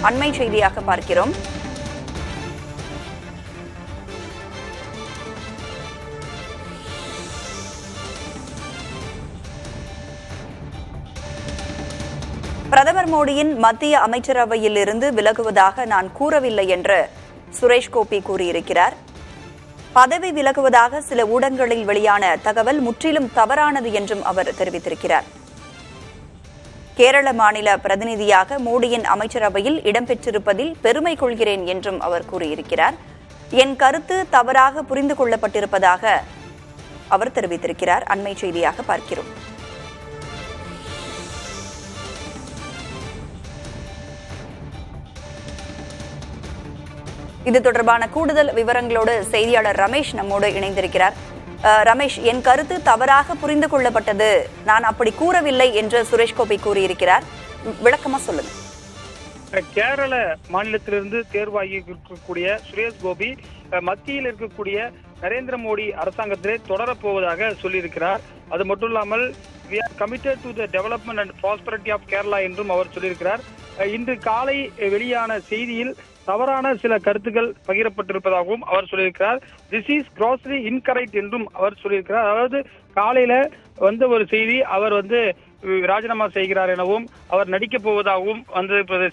அண்மை செய்தியாக பார்க்கிறோம். பிரதமர் மோடியின் மத்திய அமைச்சரவையில் இருந்து விலகுவதாக நான் கூறவில்லை என்று சுரேஷ் கோபி கூறியிருக்கிறார். பதவி விலகுவதாக சில ஊடகங்களில் வெளியான தகவல் முற்றிலும் தவறானது என்றும் அவர் தெரிவித்திருக்கிறார். கேரள மாநில பிரதிநிதியாக மோடியின் அமைச்சரவையில் இடம்பெற்றிருப்பதில் பெருமை கொள்கிறேன் என்றும் அவர் கூறியிருக்கிறார். என் கருத்து தவறாக புரிந்து கொள்ளப்பட்டிருப்பதாக அவர் தெரிவித்திருக்கிறார். அண்மை செய்தியாக பார்க்கிறோம். இது தொடர்பான கூடுதல் விவரங்களோடு செய்தியாளர் ரமேஷ் நம்மோடு இணைந்திருக்கிறார். ரமேஷ், என் கருத்து தவறாக புரிந்து கொள்ளப்பட்டது, நான் அப்படி கூறவில்லை என்று சுரேஷ் கோபி கூறியிருக்கிறார். விளக்கமா சொல்லுங்க. கேரள மாநிலத்திலிருந்து தேர்வாகி இருக்கக்கூடிய சுரேஷ் கோபி மத்தியில் இருக்கக்கூடிய நரேந்திர மோடி அரசாங்கத்திலே தொடரப்போவதாக சொல்லியிருக்கிறார். அது மட்டும் இல்லாமல் we are committed to the development and prosperity of Kerala என்றும் அவர் சொல்லியிருக்கிறார். இன்று காலை வெளியான செய்தியில் தவறான சில கருத்துக்கள் பகிரப்பட்டிருப்பதாகவும் அவர் சொல்லியிருக்கிறார். திஸ் இஸ் grossly incorrect என்றும் அவர் சொல்லியிருக்கிறார். அதாவது காலையில வந்த ஒரு செய்தி அவர் ராஜினாமா செய்கிறார் எனவும் அவர் நடிக்கப் போவதாகவும்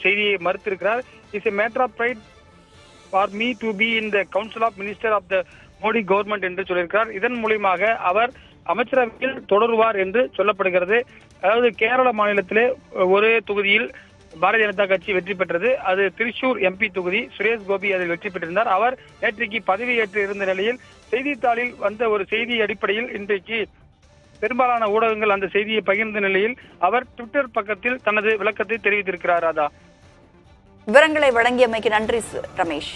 செய்தியை மறுத்திருக்கிறார். It's a matter of pride for me to be in the council of minister of the Modi government என்று சொல்லியிருக்கிறார். இதன் மூலமாக அவர் அமைச்சரவையில் தொடருவார் என்று சொல்லப்படுகிறது. அதாவது கேரள மாநிலத்திலே ஒரே தொகுதியில் பாரதிய ஜனதா கட்சி வெற்றி பெற்றது. அது திருச்சூர் எம்பி தொகுதி. சுரேஷ் கோபி அதில் வெற்றி பெற்றிருந்தார். அவர் நேற்றைக்கு பதவியேற்று இருந்த நிலையில் செய்தித்தாளில் வந்த ஒரு செய்தி அடிப்படையில் இன்றைக்கு பெரும்பாலான ஊடகங்கள் அந்த செய்தியை பகிர்ந்த நிலையில் அவர் ட்விட்டர் பக்கத்தில் தனது விளக்கத்தை தெரிவித்திருக்கிறார். ராதா, விவரங்களை வழங்கியமைக்கு நன்றி ரமேஷ்.